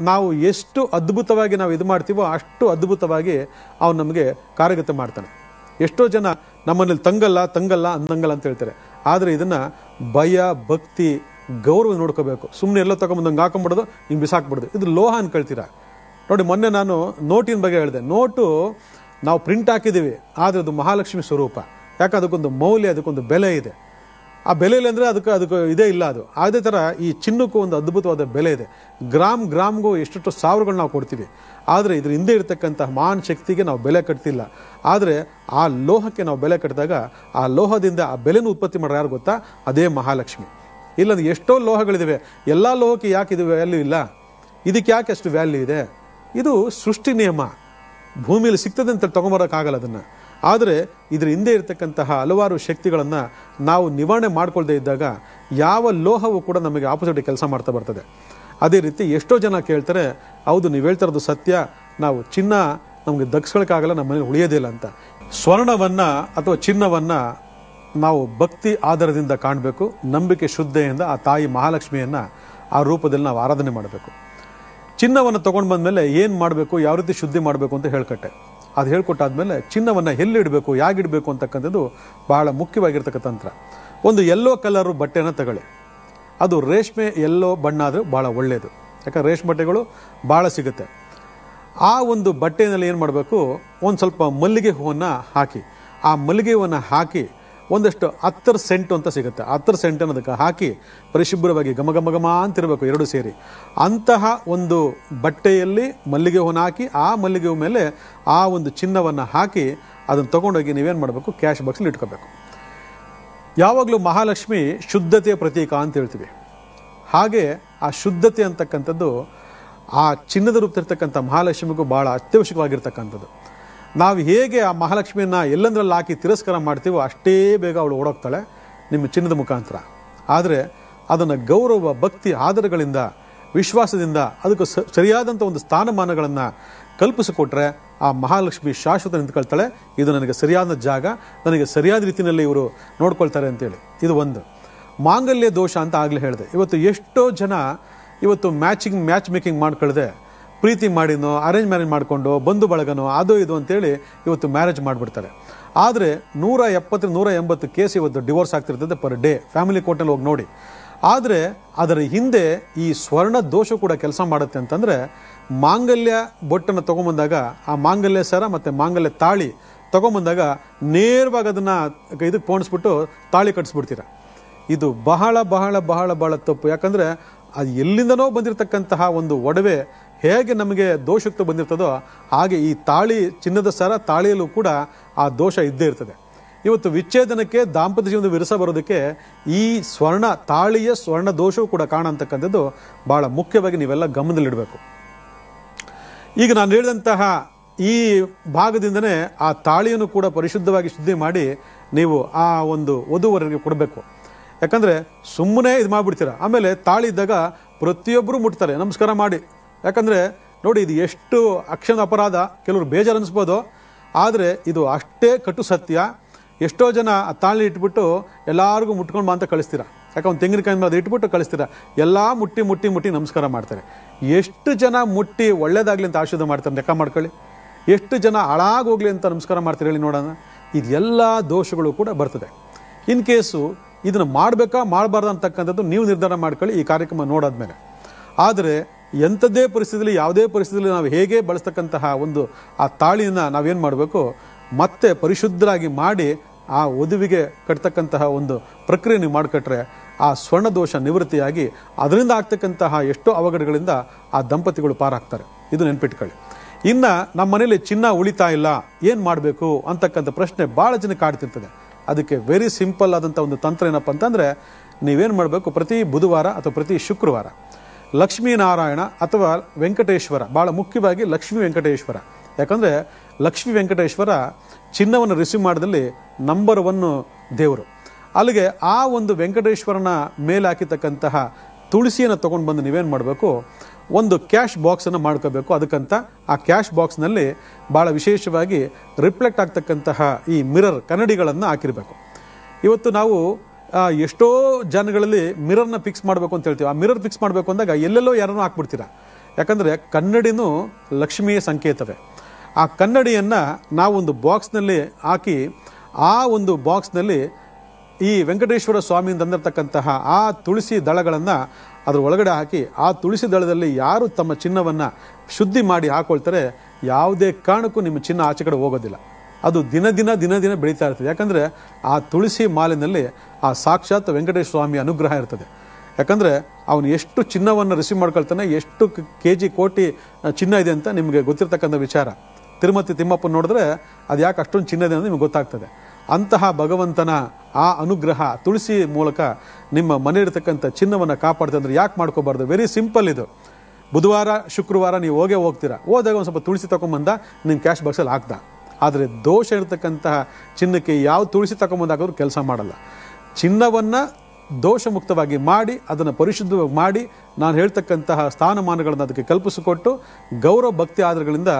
[SPEAKER 1] ನಾವು ಎಷ್ಟು ಅದ್ಭುತವಾಗಿ ನಾವು ಇದು ಮಾಡ್ತೀವೋ ಅಷ್ಟು ಅದ್ಭುತವಾಗಿ ಅವನು ನಮಗೆ ಕಾರ್ಯಗತ ಮಾಡ್ತಾನೆ. ಎಷ್ಟೋ ಜನ ನಮ್ಮಲ್ಲಿ ತಂಗಲ್ಲ ಅಂದಂಗಲ್ಲ ಅಂತ ಹೇಳ್ತಾರೆ. ಆದರೆ ಇದನ್ನು ಭಯ, ಭಕ್ತಿ, ಗೌರವ ನೋಡ್ಕೋಬೇಕು. ಸುಮ್ಮನೆ ಎಲ್ಲೋ ತಗೊಂಬಂದಂಗೆ ಹಾಕೊಂಬಿಡೋದು, ಹಿಂಗೆ ಬಿಸಾಕ್ಬಿಡೋದು. ಇದು ಲೋಹ ಅನ್ಕೊಳ್ತೀರಾ. ನೋಡಿ, ಮೊನ್ನೆ ನಾನು ನೋಟಿನ ಬಗ್ಗೆ ಹೇಳಿದೆ. ನೋಟು ನಾವು ಪ್ರಿಂಟ್ ಹಾಕಿದ್ದೀವಿ, ಆದರೆ ಅದು ಮಹಾಲಕ್ಷ್ಮಿ ಸ್ವರೂಪ. ಯಾಕೆ? ಅದಕ್ಕೊಂದು ಮೌಲ್ಯ, ಅದಕ್ಕೊಂದು ಬೆಲೆ ಇದೆ. ಆ ಬೆಲೆ ಇಲ್ಲ ಅಂದರೆ ಅದಕ್ಕೆ ಇದೇ ಇಲ್ಲ. ಅದು ಅದೇ ಥರ ಈ ಚಿನ್ನಕ್ಕೂ ಒಂದು ಅದ್ಭುತವಾದ ಬೆಲೆ ಇದೆ. ಗ್ರಾಮ್ಗೂ ಎಷ್ಟೆಷ್ಟು ಸಾವಿರಗಳು ನಾವು ಕೊಡ್ತೀವಿ. ಆದರೆ ಇದ್ರ ಹಿಂದೆ ಇರತಕ್ಕಂತಹ ಮಹಾನ್ ಶಕ್ತಿಗೆ ನಾವು ಬೆಲೆ ಕಟ್ತಿಲ್ಲ. ಆದರೆ ಆ ಲೋಹಕ್ಕೆ ನಾವು ಬೆಲೆ ಕಟ್ಟಿದಾಗ ಆ ಲೋಹದಿಂದ ಆ ಬೆಲೆನೂ ಉತ್ಪತ್ತಿ ಮಾಡೋರು ಯಾರು ಗೊತ್ತಾ? ಅದೇ ಮಹಾಲಕ್ಷ್ಮಿ. ಇಲ್ಲಂದ್ರೆ ಎಷ್ಟೋ ಲೋಹಗಳಿವೆ, ಎಲ್ಲ ಲೋಹಕ್ಕೆ ಯಾಕೆ ಇದು ವ್ಯಾಲ್ಯೂ ಇಲ್ಲ? ಇದಕ್ಕೆ ಯಾಕೆ ಅಷ್ಟು ವ್ಯಾಲ್ಯೂ ಇದೆ? ಇದು ಸೃಷ್ಟಿ ನಿಯಮ. ಭೂಮಿಯಲ್ಲಿ ಸಿಗ್ತದೆ ಅಂತ ತೊಗೊಂಬರೋಕ್ಕಾಗಲ್ಲ ಅದನ್ನು. ಆದರೆ ಇದ್ರ ಹಿಂದೆ ಇರತಕ್ಕಂತಹ ಹಲವಾರು ಶಕ್ತಿಗಳನ್ನು ನಾವು ನಿವಾರಣೆ ಮಾಡ್ಕೊಳ್ದೇ ಇದ್ದಾಗ ಯಾವ ಲೋಹವು ಕೂಡ ನಮಗೆ ಆಪೋಸಿಟ್ ಕೆಲಸ ಮಾಡ್ತಾ ಬರ್ತದೆ. ಅದೇ ರೀತಿ ಎಷ್ಟೋ ಜನ ಕೇಳ್ತಾರೆ, ಹೌದು ನೀವು ಹೇಳ್ತಾ ಇರೋದು ಸತ್ಯ, ನಾವು ಚಿನ್ನ ನಮಗೆ ದಗ್ಸ್ಕೊಳ್ಳೋಕ್ಕಾಗಲ್ಲ, ನಮ್ಮ ಮನೇಲಿ ಉಳಿಯೋದಿಲ್ಲ ಅಂತ. ಸ್ವರ್ಣವನ್ನು ಅಥವಾ ಚಿನ್ನವನ್ನು ನಾವು ಭಕ್ತಿ ಆಧಾರದಿಂದ ಕಾಣಬೇಕು. ನಂಬಿಕೆ ಶ್ರದ್ಧೆಯಿಂದ ಆ ತಾಯಿ ಮಹಾಲಕ್ಷ್ಮಿಯನ್ನು ಆ ರೂಪದಲ್ಲಿ ನಾವು ಆರಾಧನೆ ಮಾಡಬೇಕು. ಚಿನ್ನವನ್ನು ತೊಗೊಂಡು ಬಂದಮೇಲೆ ಏನು ಮಾಡಬೇಕು, ಯಾವ ರೀತಿ ಶುದ್ಧಿ ಮಾಡಬೇಕು ಅಂತ ಹೇಳ್ಕೊಟ್ಟೆ. ಅದು ಹೇಳ್ಕೊಟ್ಟಾದ್ಮೇಲೆ ಚಿನ್ನವನ್ನು ಎಲ್ಲಿಡಬೇಕು, ಹೇಗಿಡಬೇಕು ಅಂತಕ್ಕಂಥದ್ದು ಬಹಳ ಮುಖ್ಯವಾಗಿರ್ತಕ್ಕಂಥ ತಂತ್ರ. ಒಂದು ಯೆಲ್ಲೋ ಕಲರು ಬಟ್ಟೆನ ತಗೊಳ್ಳಿ. ಅದು ರೇಷ್ಮೆ ಯೆಲ್ಲೋ ಬಣ್ಣ ಆದರೆ ಭಾಳ ಒಳ್ಳೆಯದು. ಯಾಕಂದ್ರೆ ರೇಷ್ಮೆ ಬಟ್ಟೆಗಳು ಭಾಳ ಸಿಗುತ್ತೆ. ಆ ಒಂದು ಬಟ್ಟೆಯಲ್ಲಿ ಏನು ಮಾಡಬೇಕು, ಒಂದು ಸ್ವಲ್ಪ ಮಲ್ಲಿಗೆ ಹೂವನ್ನು ಹಾಕಿ, ಆ ಮಲ್ಲಿಗೆ ಹೂವನ್ನು ಹಾಕಿ ಒಂದಷ್ಟು 10 ಸೆಂಟು ಅಂತ ಸಿಗುತ್ತೆ. 10 ಸೆಂಟನ್ನು ಅದಕ್ಕೆ ಹಾಕಿ ಪರಿಶುಭ್ರವಾಗಿ ಘಮ ಅಂತಿರಬೇಕು ಎರಡು ಸೇರಿ. ಅಂತಹ ಒಂದು ಬಟ್ಟೆಯಲ್ಲಿ ಮಲ್ಲಿಗೆ ಹೂವನ್ನು ಹಾಕಿ, ಆ ಮಲ್ಲಿಗೆ ಹೂ ಮೇಲೆ ಆ ಒಂದು ಚಿನ್ನವನ್ನು ಹಾಕಿ ಅದನ್ನು ತೊಗೊಂಡೋಗಿ ನೀವೇನು ಮಾಡಬೇಕು, ಕ್ಯಾಶ್ ಬಾಕ್ಸಲ್ಲಿ ಇಟ್ಕೋಬೇಕು. ಯಾವಾಗಲೂ ಮಹಾಲಕ್ಷ್ಮಿ ಶುದ್ಧತೆಯ ಪ್ರತೀಕ ಅಂತ ಹೇಳ್ತೀವಿ. ಹಾಗೆ ಆ ಶುದ್ಧತೆ ಅಂತಕ್ಕಂಥದ್ದು ಆ ಚಿನ್ನದ ರೂಪದಲ್ಲಿರ್ತಕ್ಕಂಥ ಮಹಾಲಕ್ಷ್ಮಿಗೂ ಭಾಳ ಅತ್ಯವಶ್ಯಕವಾಗಿರ್ತಕ್ಕಂಥದ್ದು. ನಾವು ಹೇಗೆ ಆ ಮಹಾಲಕ್ಷ್ಮಿಯನ್ನು ಎಲ್ಲಂದ್ರಲ್ಲಿ ಹಾಕಿ ತಿರಸ್ಕಾರ ಮಾಡ್ತೀವೋ ಅಷ್ಟೇ ಬೇಗ ಅವಳು ಓಡೋಗ್ತಾಳೆ ನಿಮ್ಮ ಚಿನ್ನದ ಮುಖಾಂತರ. ಆದರೆ ಅದನ್ನು ಗೌರವ, ಭಕ್ತಿ, ಆಧಾರಗಳಿಂದ, ವಿಶ್ವಾಸದಿಂದ ಅದಕ್ಕೆ ಸರಿಯಾದಂಥ ಒಂದು ಸ್ಥಾನಮಾನಗಳನ್ನು ಕಲ್ಪಿಸಿಕೊಟ್ರೆ ಆ ಮಹಾಲಕ್ಷ್ಮಿ ಶಾಶ್ವತ ನಿಂತ್ಕೊಳ್ತಾಳೆ. ಇದು ನನಗೆ ಸರಿಯಾದ ಜಾಗ, ನನಗೆ ಸರಿಯಾದ ರೀತಿಯಲ್ಲಿ ಇವರು ನೋಡ್ಕೊಳ್ತಾರೆ ಅಂತೇಳಿ. ಇದು ಒಂದು ಮಾಂಗಲ್ಯ ದೋಷ ಅಂತ ಆಗಲೇ ಹೇಳಿದೆ. ಇವತ್ತು ಎಷ್ಟೋ ಜನ ಇವತ್ತು ಮ್ಯಾಚ್ ಮೇಕಿಂಗ್ ಮಾಡ್ಕೊಳ್ಳದೆ ಪ್ರೀತಿ ಮಾಡಿನೋ, ಅರೇಂಜ್ ಮ್ಯಾರೇಜ್ ಮಾಡಿಕೊಂಡು, ಬಂಧು ಬಳಗನೋ, ಅದು ಇದು ಅಂತೇಳಿ ಇವತ್ತು ಮ್ಯಾರೇಜ್ ಮಾಡಿಬಿಡ್ತಾರೆ. ಆದರೆ 170-180 ಕೇಸ್ ಇವತ್ತು ಡಿವೋರ್ಸ್ ಆಗ್ತಿರ್ತದೆ ಪರ್ ಡೇ. ಫ್ಯಾಮಿಲಿ ಕೋರ್ಟಲ್ಲಿ ಹೋಗಿ ನೋಡಿ. ಆದರೆ ಅದರ ಹಿಂದೆ ಈ ಸ್ವರ್ಣ ದೋಷ ಕೂಡ ಕೆಲಸ ಮಾಡುತ್ತೆ ಅಂತಂದರೆ, ಮಾಂಗಲ್ಯ ಬೊಟ್ಟನ್ನು ತೊಗೊಂಬಂದಾಗ ಆ ಮಾಂಗಲ್ಯ ಸರ ಮತ್ತು ಮಾಂಗಲ್ಯ ತಾಳಿ ತೊಗೊಂಬಂದಾಗ ನೇರವಾಗಿ ಅದನ್ನು ಇದಕ್ಕೆ ಪೋಣಿಸ್ಬಿಟ್ಟು ತಾಳಿ ಕಟ್ಟಿಸ್ಬಿಡ್ತೀರ. ಇದು ಬಹಳ ಬಹಳ ಬಹಳ ಬಹಳ ತಪ್ಪು. ಯಾಕಂದರೆ ಅದು ಎಲ್ಲಿಂದನೋ ಬಂದಿರತಕ್ಕಂತಹ ಒಂದು ಒಡವೆ ಹೇಗೆ ನಮಗೆ ದೋಷಯುಕ್ತ ಬಂದಿರ್ತದೋ ಹಾಗೆ ಈ ತಾಳಿ, ಚಿನ್ನದ ಸರ ತಾಳಿಯಲ್ಲೂ ಕೂಡ ಆ ದೋಷ ಇದ್ದೇ ಇರ್ತದೆ. ಇವತ್ತು ವಿಚ್ಛೇದನಕ್ಕೆ, ದಾಂಪತ್ಯ ಜೀವನದ ವಿರಸ ಬರೋದಕ್ಕೆ ಈ ತಾಳಿಯ ಸ್ವರ್ಣ ದೋಷವೂ ಕೂಡ ಕಾರಣ ಅಂತಕ್ಕಂಥದ್ದು ಭಾಳ ಮುಖ್ಯವಾಗಿ ನೀವೆಲ್ಲ ಗಮನದಲ್ಲಿಡಬೇಕು. ಈಗ ನಾನು ಹೇಳಿದಂತಹ ಈ ಭಾಗದಿಂದನೇ ಆ ತಾಳಿಯನ್ನು ಕೂಡ ಪರಿಶುದ್ಧವಾಗಿ ಶುದ್ಧಿ ಮಾಡಿ ನೀವು ಆ ಒಂದು ವಧುವರರಿಗೆ ಕೊಡಬೇಕು. ಯಾಕಂದರೆ ಸುಮ್ಮನೆ ಇದು ಮಾಡಿಬಿಡ್ತೀರ. ಆಮೇಲೆ ತಾಳಿ ಇದ್ದಾಗ ಪ್ರತಿಯೊಬ್ಬರು ಮುಟ್ತಾರೆ ನಮಸ್ಕಾರ ಮಾಡಿ. ಯಾಕಂದರೆ ನೋಡಿ, ಇದು ಎಷ್ಟು ಅಕ್ಷರ ಅಪರಾಧ, ಕೆಲವರು ಬೇಜಾರು ಅನಿಸ್ಬೋದು, ಆದರೆ ಇದು ಅಷ್ಟೇ ಕಟು ಸತ್ಯ. ಎಷ್ಟೋ ಜನ ಆ ತಾಳಿ ಇಟ್ಬಿಟ್ಟು ಎಲ್ಲರಿಗೂ ಮುಟ್ಕೊಂಡು ಬಾ ಅಂತ ಕಳಿಸ್ತೀರಾ. ಯಾಕೆ ಒಂದು ತೆಂಗಿನಕಾಯಿ ಮೇಲೆ ಅದು ಇಟ್ಬಿಟ್ಟು ಕಳಿಸ್ತೀರಾ. ಎಲ್ಲ ಮುಟ್ಟಿ ಮುಟ್ಟಿ ಮುಟ್ಟಿ ನಮಸ್ಕಾರ ಮಾಡ್ತಾರೆ. ಎಷ್ಟು ಜನ ಮುಟ್ಟಿ ಒಳ್ಳೇದಾಗಲಿ ಅಂತ ಆಶೀರ್ವಾದ ಮಾಡ್ತಾರೆ ಲೆಕ್ಕ ಮಾಡ್ಕೊಳ್ಳಿ. ಎಷ್ಟು ಜನ ಹಾಳಾಗೋಗ್ಲಿ ಅಂತ ನಮಸ್ಕಾರ ಮಾಡ್ತಾರೆ ಹೇಳಿ ನೋಡೋಣ. ಇದೆಲ್ಲ ದೋಷಗಳು ಕೂಡ ಬರ್ತದೆ. ಇನ್ ಕೇಸು ಇದನ್ನು ಮಾಡಬೇಕಾ ಮಾಡಬಾರ್ದು ಅಂತಕ್ಕಂಥದ್ದು ನೀವು ನಿರ್ಧಾರ ಮಾಡ್ಕೊಳ್ಳಿ ಈ ಕಾರ್ಯಕ್ರಮ ನೋಡಾದ್ಮೇಲೆ. ಆದರೆ ಎಂಥದ್ದೇ ಪರಿಸ್ಥಿತಿಯಲ್ಲಿ, ಯಾವುದೇ ಪರಿಸ್ಥಿತಿಯಲ್ಲಿ ನಾವು ಹೇಗೆ ಬಳಸ್ತಕ್ಕಂತಹ ಒಂದು ಆ ತಾಳಿಯನ್ನು ನಾವೇನು ಮಾಡಬೇಕು, ಮತ್ತೆ ಪರಿಶುದ್ಧರಾಗಿ ಮಾಡಿ ಆ ವಧುವಿಗೆ ಕಟ್ತಕ್ಕಂತಹ ಒಂದು ಪ್ರಕ್ರಿಯೆ ನೀವು ಮಾಡಿಕೊಟ್ರೆ ಆ ಸ್ವರ್ಣ ದೋಷ ನಿವೃತ್ತಿಯಾಗಿ ಅದರಿಂದ ಆಗ್ತಕ್ಕಂತಹ ಎಷ್ಟೋ ಅವಘಡಗಳಿಂದ ಆ ದಂಪತಿಗಳು ಪಾರಾಗ್ತಾರೆ. ಇದು ನೆನ್ಪಿಟ್ಕೊಳ್ಳಿ. ಇನ್ನು ನಮ್ಮ ಮನೇಲಿ ಚಿನ್ನ ಉಳಿತಾ ಇಲ್ಲ, ಏನು ಮಾಡಬೇಕು ಅಂತಕ್ಕಂಥ ಪ್ರಶ್ನೆ ಭಾಳ ಜನ ಕಾಡ್ತಿರ್ತದೆ. ಅದಕ್ಕೆ ವೆರಿ ಸಿಂಪಲ್ ಆದಂಥ ಒಂದು ತಂತ್ರ ಏನಪ್ಪ ಅಂತಂದರೆ, ನೀವೇನು ಮಾಡಬೇಕು, ಪ್ರತಿ ಬುಧವಾರ ಅಥವಾ ಪ್ರತಿ ಶುಕ್ರವಾರ ಲಕ್ಷ್ಮೀನಾರಾಯಣ ಅಥವಾ ವೆಂಕಟೇಶ್ವರ, ಭಾಳ ಮುಖ್ಯವಾಗಿ ಲಕ್ಷ್ಮೀ ವೆಂಕಟೇಶ್ವರ. ಯಾಕಂದರೆ ಲಕ್ಷ್ಮೀ ವೆಂಕಟೇಶ್ವರ ಚಿನ್ನವನ್ನು ರಿಸೀವ್ ಮಾಡೋದಲ್ಲಿ ನಂಬರ್ 1 ದೇವರು. ಅಲ್ಲಿಗೆ ಆ ಒಂದು ವೆಂಕಟೇಶ್ವರನ ಮೇಲೆ ಹಾಕಿರ್ತಕ್ಕಂತಹ ತುಳಸಿಯನ್ನು ತೊಗೊಂಡು ಬಂದು ನೀವೇನು ಮಾಡಬೇಕು, ಒಂದು ಕ್ಯಾಶ್ ಬಾಕ್ಸನ್ನು ಮಾಡ್ಕೋಬೇಕು. ಅದಕ್ಕಂತ ಆ ಕ್ಯಾಶ್ ಬಾಕ್ಸ್ನಲ್ಲಿ ಭಾಳ ವಿಶೇಷವಾಗಿ ರಿಫ್ಲೆಕ್ಟ್ ಆಗ್ತಕ್ಕಂತಹ ಈ ಮಿರರ್ ಕನ್ನಡಿಗಳನ್ನು ಹಾಕಿರಬೇಕು. ಇವತ್ತು ನಾವು ಎಷ್ಟೋ ಜನಗಳಲ್ಲಿ ಮಿರರ್ನ ಫಿಕ್ಸ್ ಮಾಡಬೇಕು ಅಂತ ಹೇಳ್ತೀವಿ. ಆ ಮಿರರ್ ಫಿಕ್ಸ್ ಮಾಡಬೇಕು ಅಂದಾಗ ಎಲ್ಲೆಲ್ಲೋ ಯಾರನ್ನೂ ಹಾಕ್ಬಿಡ್ತೀರಾ. ಯಾಕಂದರೆ ಕನ್ನಡಿನೂ ಲಕ್ಷ್ಮಿಯ ಸಂಕೇತವೇ. ಆ ಕನ್ನಡಿಯನ್ನು ನಾವೊಂದು ಬಾಕ್ಸ್ನಲ್ಲಿ ಹಾಕಿ ಆ ಒಂದು ಬಾಕ್ಸ್ನಲ್ಲಿ ಈ ವೆಂಕಟೇಶ್ವರ ಸ್ವಾಮಿಯಿಂದ ತಂದಿರತಕ್ಕಂತಹ ಆ ತುಳಸಿ ದಳಗಳನ್ನು ಅದರ ಒಳಗಡೆ ಹಾಕಿ, ಆ ತುಳಸಿ ದಳದಲ್ಲಿ ಯಾರು ತಮ್ಮ ಚಿನ್ನವನ್ನು ಶುದ್ಧಿ ಮಾಡಿ ಹಾಕೊಳ್ತಾರೆ, ಯಾವುದೇ ಕಾರಣಕ್ಕೂ ನಿಮ್ಮ ಚಿನ್ನ ಆಚೆ ಕಡೆ ಹೋಗೋದಿಲ್ಲ. ಅದು ದಿನ ದಿನ ಬೆಳೀತಾ ಇರ್ತದೆ. ಯಾಕಂದರೆ ಆ ತುಳಸಿ ಮಾಲಿನಲ್ಲಿ ಆ ಸಾಕ್ಷಾತ್ ವೆಂಕಟೇಶ್ವರ ಸ್ವಾಮಿಯ ಅನುಗ್ರಹ ಇರ್ತದೆ. ಯಾಕಂದರೆ ಅವನು ಎಷ್ಟು ಚಿನ್ನವನ್ನು ರಿಸೀವ್ ಮಾಡ್ಕೊಳ್ತಾನೆ, ಎಷ್ಟು KG ಕೋಟಿ ಚಿನ್ನ ಇದೆ ಅಂತ ನಿಮಗೆ ಗೊತ್ತಿರ್ತಕ್ಕಂಥ ವಿಚಾರ. ತಿರುಮತಿ ತಿಮ್ಮಪ್ಪ ನೋಡಿದ್ರೆ ಅದು ಯಾಕೆ ಅಷ್ಟೊಂದು ಚಿನ್ನ ಇದೆ ಅಂತ ನಿಮಗೆ ಗೊತ್ತಾಗ್ತದೆ. ಅಂತಹ ಭಗವಂತನ ಆ ಅನುಗ್ರಹ ತುಳಸಿ ಮೂಲಕ ನಿಮ್ಮ ಮನೆ ಇರತಕ್ಕಂಥ ಚಿನ್ನವನ್ನು ಕಾಪಾಡ್ತದೆ. ಅಂದರೆ ಯಾಕೆ ಮಾಡ್ಕೋಬಾರ್ದು? ವೆರಿ ಸಿಂಪಲ್ ಇದು. ಬುಧವಾರ ಶುಕ್ರವಾರ ನೀವು ಹೋಗ್ತೀರಾ, ಹೋದಾಗ ಒಂದು ಸ್ವಲ್ಪ ತುಳಸಿ ತಗೊಂಬಂದ ನಿಮ್ಮ ಕ್ಯಾಶ್ ಬಾಕ್ಸಲ್ಲಿ ಹಾಕ್ದ. ಆದರೆ ದೋಷ ಇರತಕ್ಕಂತಹ ಚಿನ್ನಕ್ಕೆ ಯಾವ ತುಳಸಿ ತಗೊಂಬಂದಾಗೋರು ಕೆಲಸ ಮಾಡಲ್ಲ. ಚಿನ್ನವನ್ನು ದೋಷ ಮುಕ್ತವಾಗಿ ಮಾಡಿ, ಅದನ್ನು ಪರಿಶುದ್ಧವಾಗಿ ಮಾಡಿ, ನಾನು ಹೇಳ್ತಕ್ಕಂತಹ ಸ್ಥಾನಮಾನಗಳನ್ನು ಅದಕ್ಕೆ ಕಲ್ಪಿಸಿಕೊಟ್ಟು ಗೌರವ ಭಕ್ತಿ ಆಧಾರಗಳಿಂದ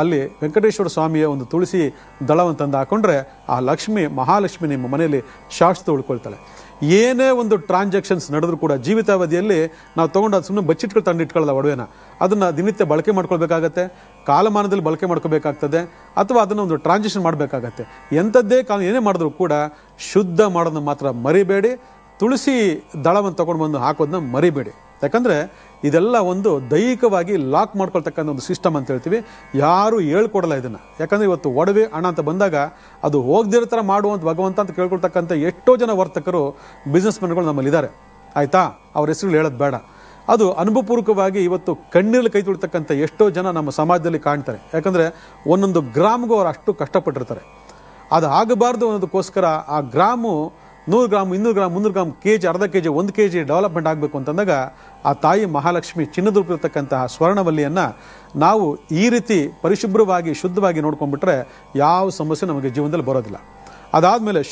[SPEAKER 1] ಅಲ್ಲಿ ವೆಂಕಟೇಶ್ವರ ಸ್ವಾಮಿಯ ಒಂದು ತುಳಸಿ ದಳವನ್ನು ತಂದು ಹಾಕೊಂಡ್ರೆ ಆ ಲಕ್ಷ್ಮಿ, ಮಹಾಲಕ್ಷ್ಮಿ ನಿಮ್ಮ ಮನೆಯಲ್ಲಿ ಶಾಶ್ವತ ಉಳ್ಕೊಳ್ತಾಳೆ. ಏನೇ ಒಂದು ಟ್ರಾನ್ಸಾಕ್ಷನ್ಸ್ ನಡೆದ್ರೂ ಕೂಡ ಜೀವಿತಾವಧಿಯಲ್ಲಿ ನಾವು ತೊಗೊಂಡು ಅದು ಸುಮ್ಮನೆ ಬಚ್ಚಿಟ್ಕೊಂಡು ತಂದು ಇಟ್ಕೊಳ್ಳೋದ ಒಡವೆನ, ಅದನ್ನು ದಿನನಿತ್ಯ ಬಳಕೆ ಮಾಡ್ಕೊಳ್ಬೇಕಾಗತ್ತೆ, ಕಾಲಮಾನದಲ್ಲಿ ಬಳಕೆ ಮಾಡ್ಕೋಬೇಕಾಗ್ತದೆ, ಅಥವಾ ಅದನ್ನು ಒಂದು ಟ್ರಾನ್ಸಾಕ್ಷನ್ ಮಾಡಬೇಕಾಗತ್ತೆ. ಎಂಥದ್ದೇ ಏನೇ ಮಾಡಿದ್ರೂ ಕೂಡ ಶುದ್ಧ ಮಾಡೋದನ್ನ ಮಾತ್ರ ಮರಿಬೇಡಿ. ತುಳಸಿ ದಳವನ್ನು ತೊಗೊಂಡು ಬಂದು ಹಾಕೋದನ್ನ ಮರಿಬೇಡಿ. ಯಾಕಂದರೆ ಇದೆಲ್ಲ ಒಂದು ದೈಹಿಕವಾಗಿ ಲಾಕ್ ಮಾಡ್ಕೊಳ್ತಕ್ಕಂಥ ಒಂದು ಸಿಸ್ಟಮ್ ಅಂತ ಹೇಳ್ತೀವಿ. ಯಾರು ಹೇಳ್ಕೊಡಲ್ಲ ಇದನ್ನು. ಯಾಕಂದರೆ ಇವತ್ತು ಒಡವೆ ಹಣ ಅಂತ ಬಂದಾಗ ಅದು ಹೋಗದಿರೋ ಥರ ಮಾಡುವಂಥ ಭಗವಂತ ಅಂತ ಕೇಳ್ಕೊಳ್ತಕ್ಕಂಥ ಎಷ್ಟೋ ಜನ ವರ್ತಕರು, ಬಿಸ್ನೆಸ್ ಮೆನ್ಗಳು ನಮ್ಮಲ್ಲಿದ್ದಾರೆ. ಆಯಿತಾ, ಅವ್ರ ಹೆಸರುಗಳು ಹೇಳೋದು ಬೇಡ. ಅದು ಅನುಭವಪೂರ್ವಕವಾಗಿ ಇವತ್ತು ಕಣ್ಣೀರಲ್ಲಿ ಕೈ ತುಳಿತಕ್ಕಂಥ ಎಷ್ಟೋ ಜನ ನಮ್ಮ ಸಮಾಜದಲ್ಲಿ ಕಾಣ್ತಾರೆ. ಯಾಕಂದರೆ ಒಂದೊಂದು ಗ್ರಾಮ್ಗೂ ಅವ್ರು ಅಷ್ಟು ಕಷ್ಟಪಟ್ಟಿರ್ತಾರೆ. ಅದು ಆಗಬಾರ್ದು ಅನ್ನೋದಕ್ಕೋಸ್ಕರ ಆ gram 100 gram, 200 gram, 300 gram, KG, ಅರ್ಧ KG, 1 KG ಡೆವಲಪ್ಮೆಂಟ್ ಆಗಬೇಕು ಅಂತಂದಾಗ ಆ ತಾಯಿ ಮಹಾಲಕ್ಷ್ಮಿ ಚಿನ್ನದ ರೂಪಿರ್ತಕ್ಕಂತಹ ಸ್ವರ್ಣವಲ್ಲಿಯನ್ನು ನಾವು ಈ ರೀತಿ ಪರಿಶುಭ್ರವಾಗಿ ಶುದ್ಧವಾಗಿ ನೋಡ್ಕೊಂಡ್ಬಿಟ್ರೆ ಯಾವ ಸಮಸ್ಯೆ ನಮಗೆ ಜೀವನದಲ್ಲಿ ಬರೋದಿಲ್ಲ. ಅದಾದಮೇಲೆ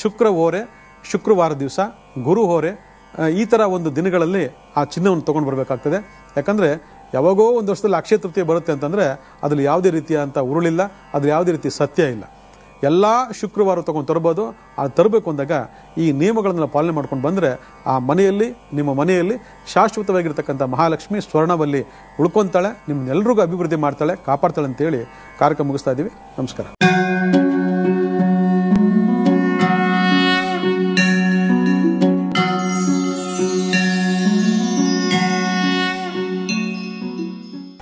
[SPEAKER 1] ಶುಕ್ರವಾರ ದಿವಸ, ಗುರು ಹೋರೆ, ಈ ಥರ ಒಂದು ದಿನಗಳಲ್ಲಿ ಆ ಚಿನ್ನವನ್ನು ತೊಗೊಂಡು ಬರಬೇಕಾಗ್ತದೆ. ಯಾಕಂದರೆ ಯಾವಾಗೋ ಒಂದು ವರ್ಷದಲ್ಲಿ ಅಕ್ಷಯ ತೃತೀಯ ಬರುತ್ತೆ ಅಂತಂದರೆ ಅದ್ರಲ್ಲಿ ಯಾವುದೇ ರೀತಿಯಾದಂಥ ಉರುಳಿಲ್ಲ, ಅದ್ರಲ್ಲಿ ಯಾವುದೇ ರೀತಿ ಸತ್ಯ ಇಲ್ಲ. ಎಲ್ಲ ಶುಕ್ರವಾರ ತೊಗೊಂಡು ತರ್ಬೋದು. ಅದು ತರಬೇಕು ಅಂದಾಗ ಈ ನಿಯಮಗಳನ್ನು ಪಾಲನೆ ಮಾಡ್ಕೊಂಡು ಬಂದರೆ ಆ ಮನೆಯಲ್ಲಿ, ನಿಮ್ಮ ಮನೆಯಲ್ಲಿ ಶಾಶ್ವತವಾಗಿರ್ತಕ್ಕಂಥ ಮಹಾಲಕ್ಷ್ಮಿ ಸ್ವರ್ಣವಲ್ಲಿ ಉಳ್ಕೊತಾಳೆ, ನಿಮ್ಮನ್ನೆಲ್ರಿಗೂ ಅಭಿವೃದ್ಧಿ ಮಾಡ್ತಾಳೆ, ಕಾಪಾಡ್ತಾಳೆ ಅಂತೇಳಿ ಕಾರ್ಯಕ್ರಮ ಮುಗಿಸ್ತಾ ಇದ್ದೀವಿ. ನಮಸ್ಕಾರ.